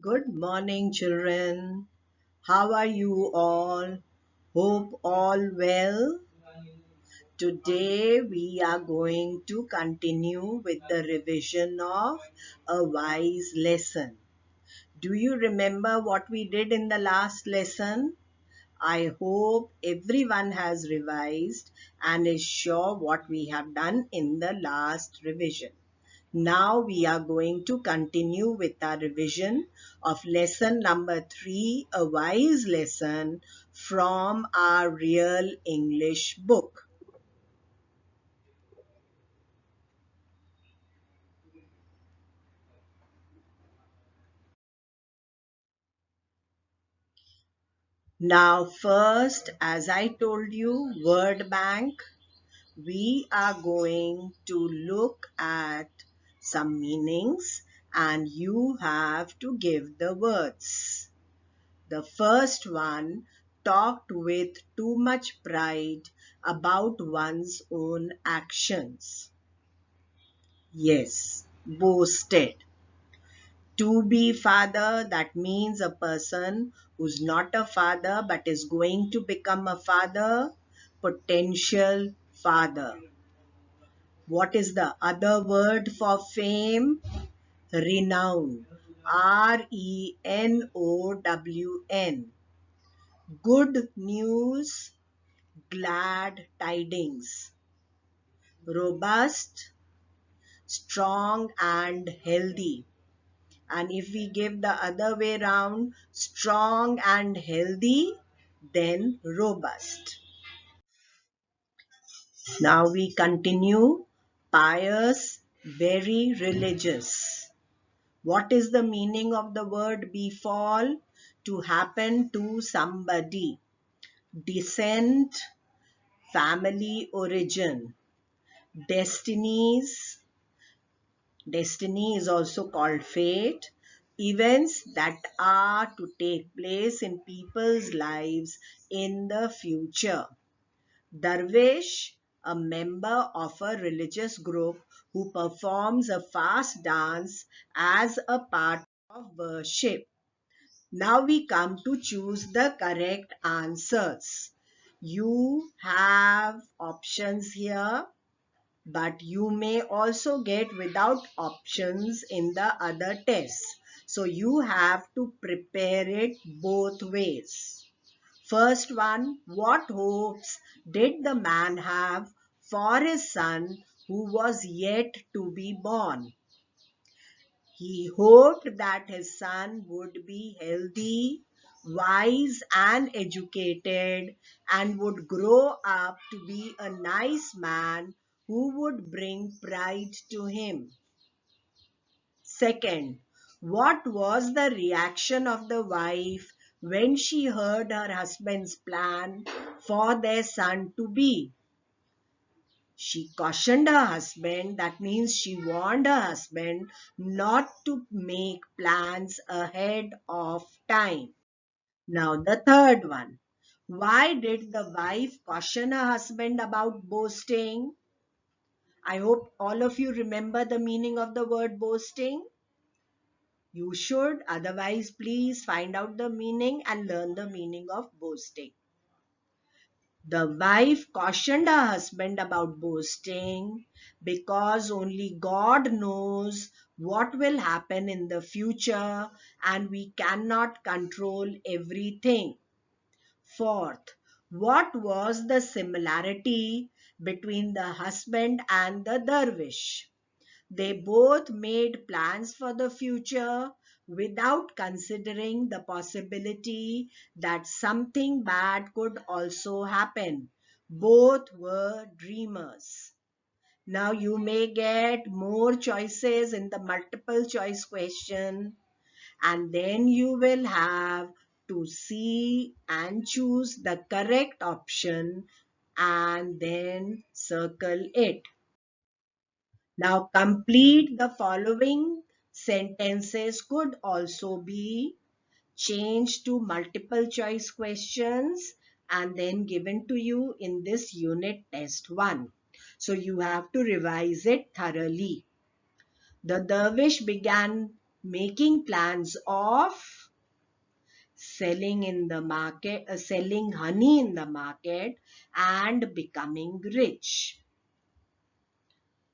Good morning, children. How are you all? Hope all well. Today we are going to continue with the revision of a wise lesson. Do you remember what we did in the last lesson? I hope everyone has revised and is sure what we have done in the last revision. Now we are going to continue with our revision of lesson number 3, a wise lesson from our Real English book. Now first, as I told you, word bank, we are going to look at some meanings and you have to give the words. The first one talked with too much pride about one's own actions. Yes, boasted. To be father, that means a person who's not a father but is going to become a father, potential father. What is the other word for fame? Renown. RENOWN. Good news, glad tidings. Robust, strong and healthy. And if we give the other way round, strong and healthy, then robust. Now we continue. Pious, very religious. What is the meaning of the word befall? To happen to somebody. Descent, family origin. Destinies, destiny is also called fate, events that are to take place in people's lives in the future. Darvish, a member of a religious group who performs a fast dance as a part of worship. Now we come to choose the correct answers. You have options here, but you may also get without options in the other tests. So you have to prepare it both ways. First one, what hopes did the man have for his son who was yet to be born? He hoped that his son would be healthy, wise and educated and would grow up to be a nice man who would bring pride to him. Second, what was the reaction of the wife when she heard her husband's plan for their son to be? She cautioned her husband, that means she warned her husband not to make plans ahead of time. Now the third one. Why did the wife caution her husband about boasting? I hope all of you remember the meaning of the word boasting. You should, otherwise please find out the meaning and learn the meaning of boasting. The wife cautioned her husband about boasting because only God knows what will happen in the future and we cannot control everything. Fourth, what was the similarity between the husband and the dervish? They both made plans for the future without considering the possibility that something bad could also happen. Both were dreamers. Now you may get more choices in the multiple choice question, and then you will have to see and choose the correct option and then circle it. Now complete the following sentences could also be changed to multiple choice questions and then given to you in this unit test 1. So you have to revise it thoroughly. The dervish began making plans of selling in the market, selling honey in the market and becoming rich.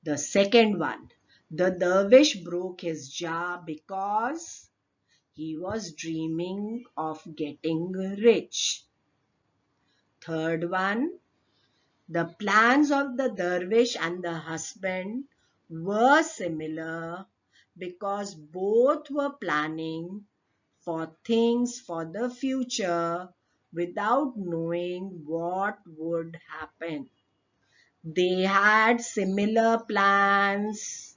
The second one, the dervish broke his jar because he was dreaming of getting rich. Third one, the plans of the dervish and the husband were similar because both were planning for things for the future without knowing what would happen. They had similar plans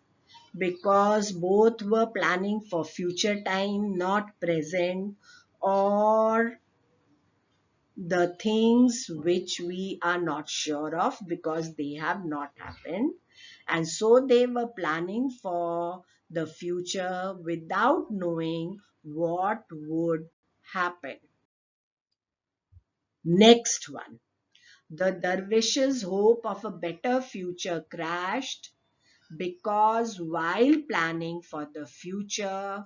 because both were planning for future time, not present, or the things which we are not sure of because they have not happened. And so they were planning for the future without knowing what would happen. Next one. The dervish's hope of a better future crashed because while planning for the future,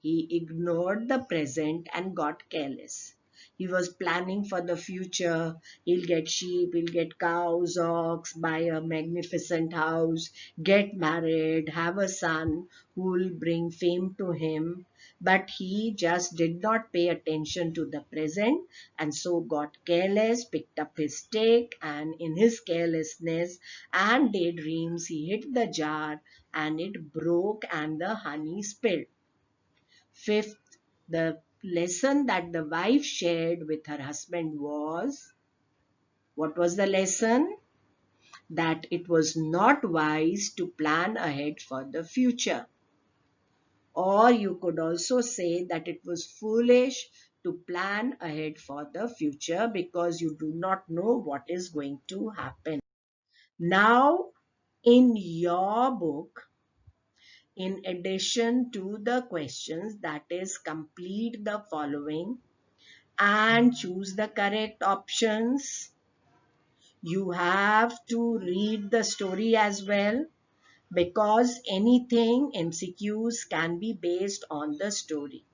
he ignored the present and got careless. He was planning for the future. He'll get sheep, he'll get cows, ox, buy a magnificent house, get married, have a son who will bring fame to him. But he just did not pay attention to the present and so got careless, picked up his stick, and in his carelessness and daydreams, he hit the jar and it broke and the honey spilled. Fifth, the lesson that the wife shared with her husband was, what was the lesson? That it was not wise to plan ahead for the future. Or you could also say that it was foolish to plan ahead for the future because you do not know what is going to happen. Now, in your book, in addition to the questions, that is, complete the following and choose the correct options. You have to read the story as well because anything MCQs can be based on the story.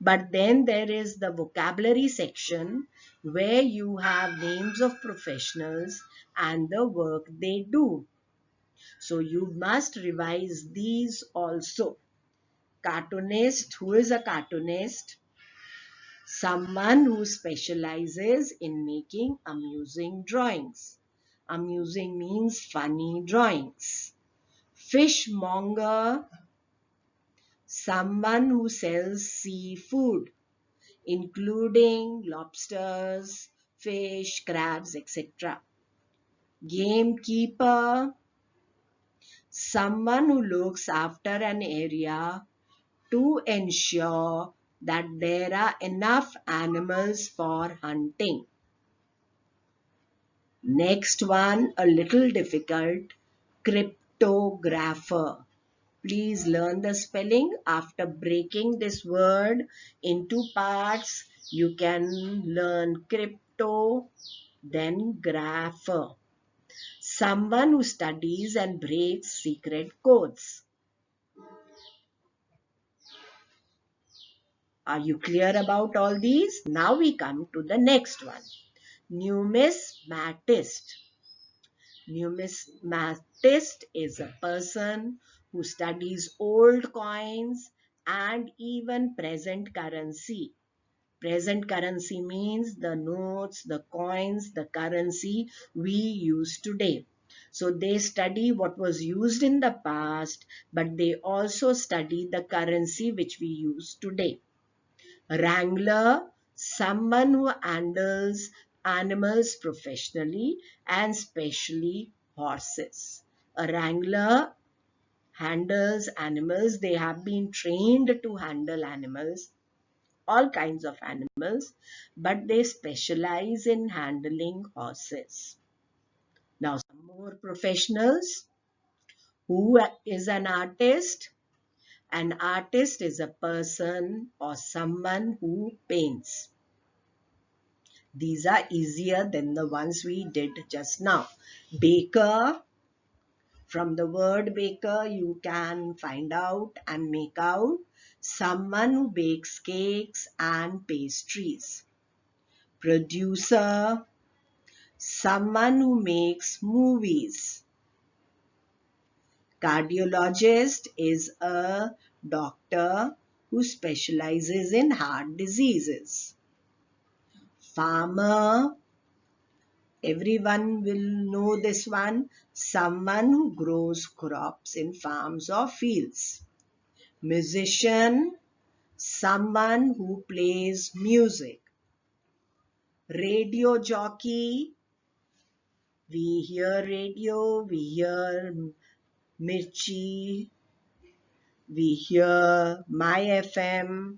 But then there is the vocabulary section where you have names of professionals and the work they do. So you must revise these also. Cartoonist, who is a cartoonist? Someone who specializes in making amusing drawings. Amusing means funny drawings. Fishmonger, someone who sells seafood, including lobsters, fish, crabs, etc. Gamekeeper, someone who looks after an area to ensure that there are enough animals for hunting. Next one, a little difficult, cryptographer. Please learn the spelling. After breaking this word into parts, you can learn crypto, then grapher. Someone who studies and breaks secret codes. Are you clear about all these? Now we come to the next one. Numismatist. Numismatist is a person who studies old coins and even present currency. Present currency means the notes, the coins, the currency we use today. So they study what was used in the past, but they also study the currency which we use today. Wrangler, someone who handles animals professionally and especially horses. A wrangler handles animals. They have been trained to handle animals, all kinds of animals, but they specialize in handling horses. Now, some more professionals. Who is an artist? An artist is a person or someone who paints. These are easier than the ones we did just now. Baker, From the word baker, you can find out and make out someone who bakes cakes and pastries. Producer, someone who makes movies. Cardiologist is a doctor who specializes in heart diseases. Farmer, everyone will know this one, someone who grows crops in farms or fields. Musician, someone who plays music. Radio jockey, we hear radio, we hear Mirchi, we hear My FM.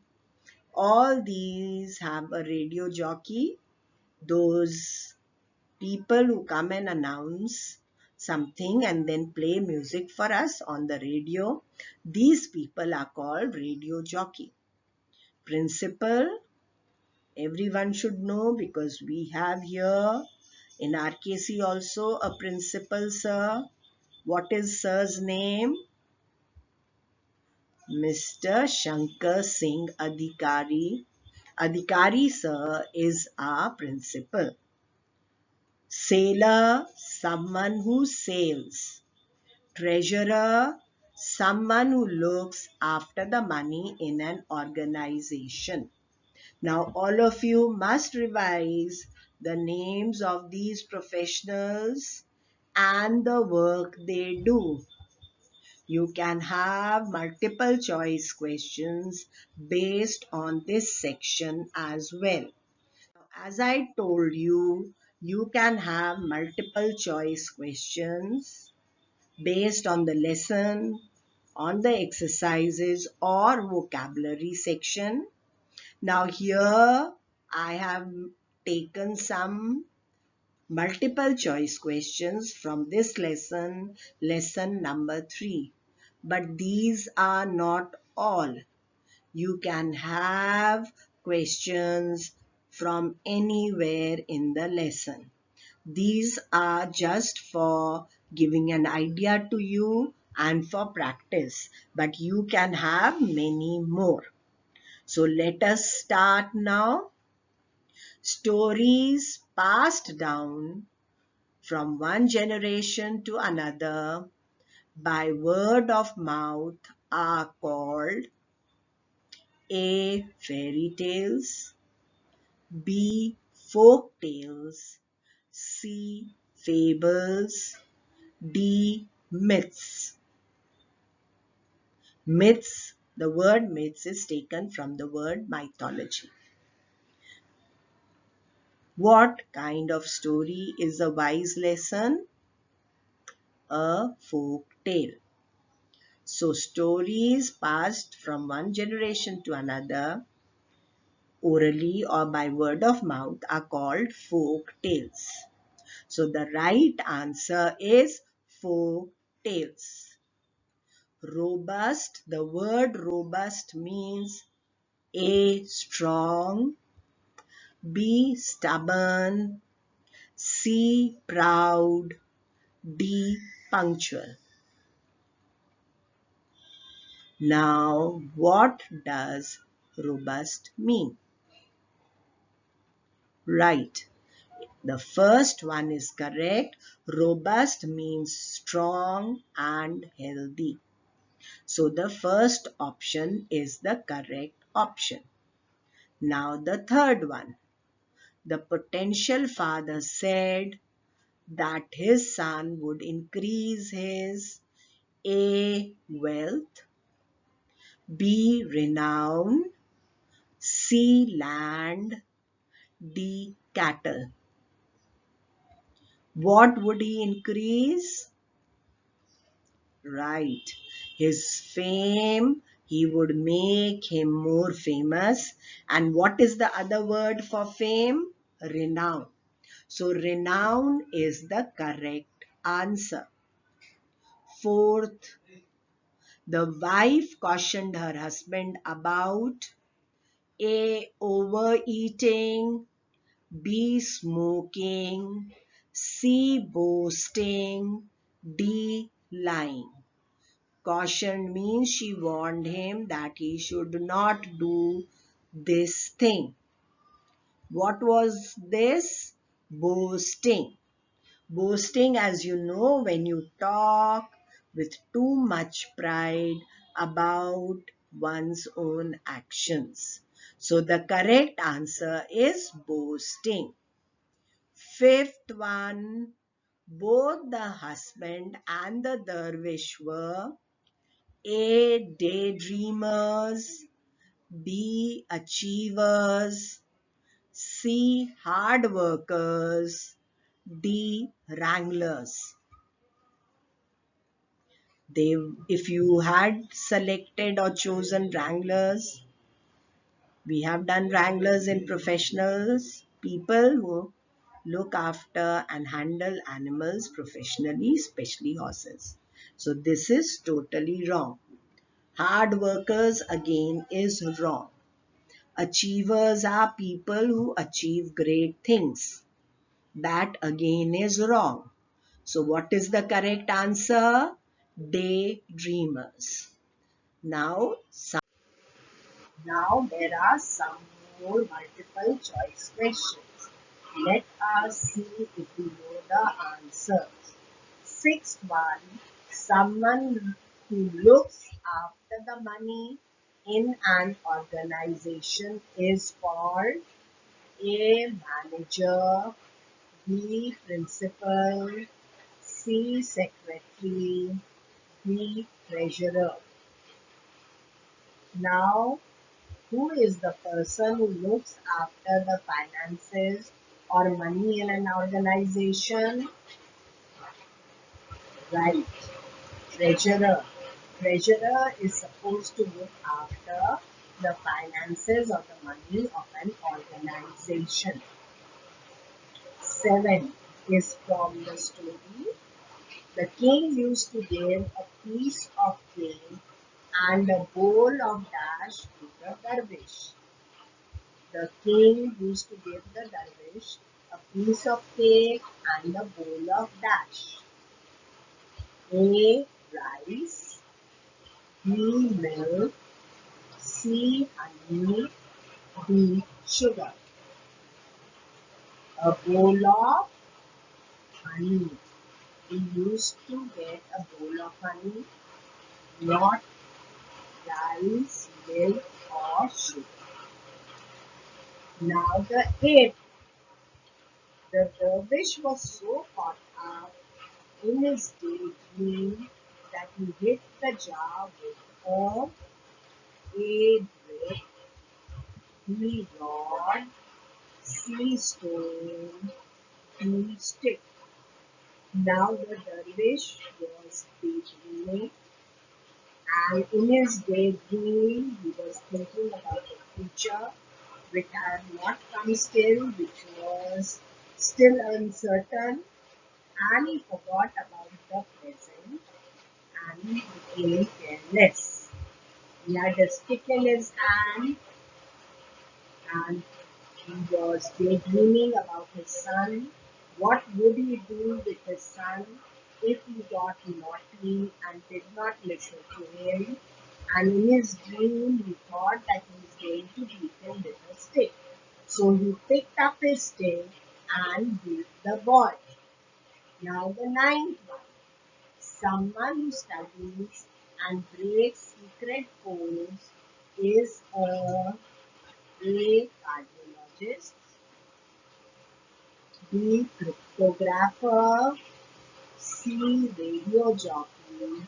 All these have a radio jockey. Those people who come and announce something and then play music for us on the radio, these people are called radio jockey. Principal, everyone should know because we have here in RKC also a principal sir. What is sir's name? Mr. Shankar Singh Adhikari. Adhikari sir is our principal. Sailor, someone who sails. Treasurer, someone who looks after the money in an organization. Now all of you must revise the names of these professionals and the work they do. You can have multiple choice questions based on this section as well. As I told you, you can have multiple choice questions based on the lesson, on the exercises or vocabulary section. Now here I have taken some multiple choice questions from this lesson, lesson number 3. But these are not all. You can have questions from anywhere in the lesson. These are just for giving an idea to you and for practice, but you can have many more. So let us start now. Stories passed down from one generation to another by word of mouth are called A. Fairy tales, B. Folk tales, C. Fables, D. Myths. Myths, the word myths is taken from the word mythology. What kind of story is a wise lesson? A folk tale. So stories passed from one generation to another orally or by word of mouth are called folk tales. So the right answer is folk tales. Robust, the word robust means A. Strong, B. Stubborn, C. Proud, D. Punctual. Now, what does robust mean? Right. The first one is correct. Robust means strong and healthy. So the first option is the correct option. Now the third one. The potential father said that his son would increase his A. Wealth, B. Renown, C. Land, D. Cattle. What would he increase? Right. His fame, he would make him more famous. And what is the other word for fame? Renown. So renown is the correct answer. Fourth, the wife cautioned her husband about A. Overeating, B. Smoking, C. Boasting, D. lying. Cautioned means she warned him that he should not do this thing. What was this? Boasting. Boasting, as you know, when you talk with too much pride about one's own actions. So the correct answer is boasting. Fifth one, both the husband and the dervish were A. Daydreamers, B. Achievers, C. Hard workers, D. Wranglers. They, if you had selected or chosen wranglers, we have done wranglers in professionals, people who look after and handle animals professionally, especially horses. So this is totally wrong. Hard workers again is wrong. Achievers are people who achieve great things. That again is wrong. So what is the correct answer? Daydreamers. Now, now there are some more multiple choice questions. Let us see if we know the answers. Sixth one, someone who looks after the money in an organization is called A. Manager, B. Principal, C. Secretary, D. Treasurer. Now, who is the person who looks after the finances or money in an organization? Right, treasurer. Treasurer is supposed to look after the finances or the money of an organization. 7 is from the story. The king used to give a piece of cake and a bowl of dash to the dervish. The king used to give the dervish a piece of cake and a bowl of dash. A. Rice, B. Milk, C. Honey, D. Sugar. A bowl of honey. We used to get a bowl of honey, not rice, milk, or sugar. Now the eighth. The dervish was so caught up in his daydream that he hit the jar with a brick, B rod, C stone, D stick. Now the dervish was daydreaming, and in his daydream he was thinking about the future, which had not come still, which was still uncertain, and he forgot about the present and he became careless. He had a stick in his hand and he was daydreaming about his son. What would he do with his son if he got naughty and did not listen to him? And in his dream, he thought that he was going to beat him with a stick. So he picked up his stick and beat the boy. Now the ninth one. Someone who studies and breaks secret codes is A. Cardiologist, B. Cryptographer, C. Radio jockey,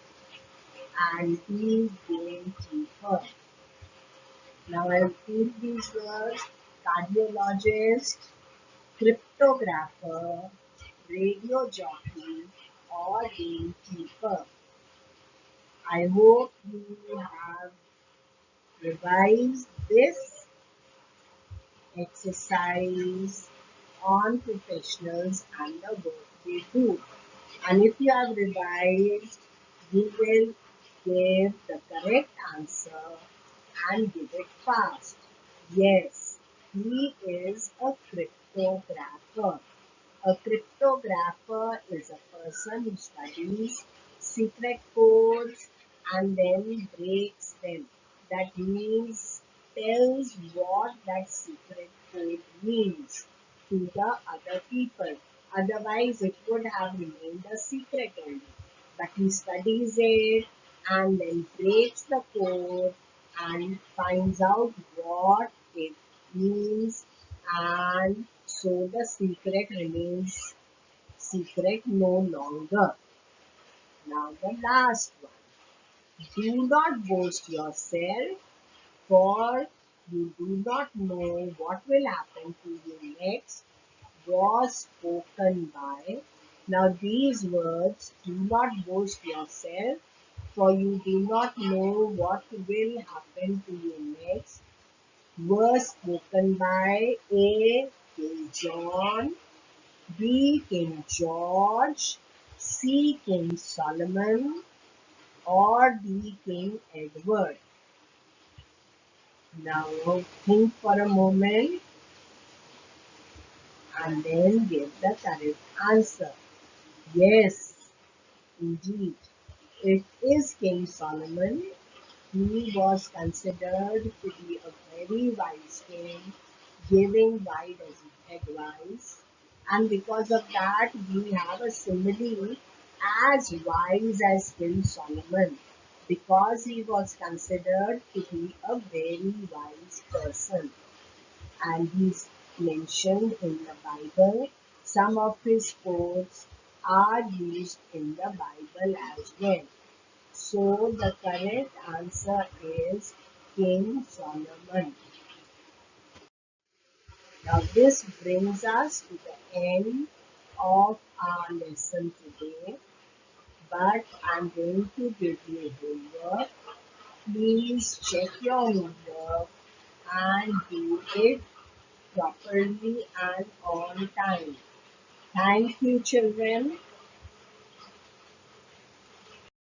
and D. Gamekeeper. Now I'll repeat these words: cardiologist, cryptographer, radio jockey, or gamekeeper. I hope you have revised this exercise on professionals and the work they do. And if you have revised, you will give the correct answer and give it fast. Yes, he is a cryptographer. A cryptographer is a person who studies secret codes and then breaks them. That means tells what that secret code means to the other people. Otherwise, it would have remained a secret only. But he studies it and then breaks the code and finds out what it means, and so the secret remains secret no longer. Now the last one. Do not boast yourself, for you do not know what will happen to you next, was spoken by. Now these words, do not boast yourself, for you do not know what will happen to you next, were spoken by A. King John, B. King George, C. King Solomon, or D. King Edward. Now think for a moment and then give the correct answer. Yes, indeed, it is King Solomon. He was considered to be a very wise king, giving wise advice, and because of that, we have a simile as wise as King Solomon, because he was considered to be a very wise person, and he's mentioned in the Bible. Some of his quotes are used in the Bible as well. So the correct answer is King Solomon. Now this brings us to the end of our lesson today, but I'm going to give you homework. Please check your homework and do it properly and on time. Thank you, children.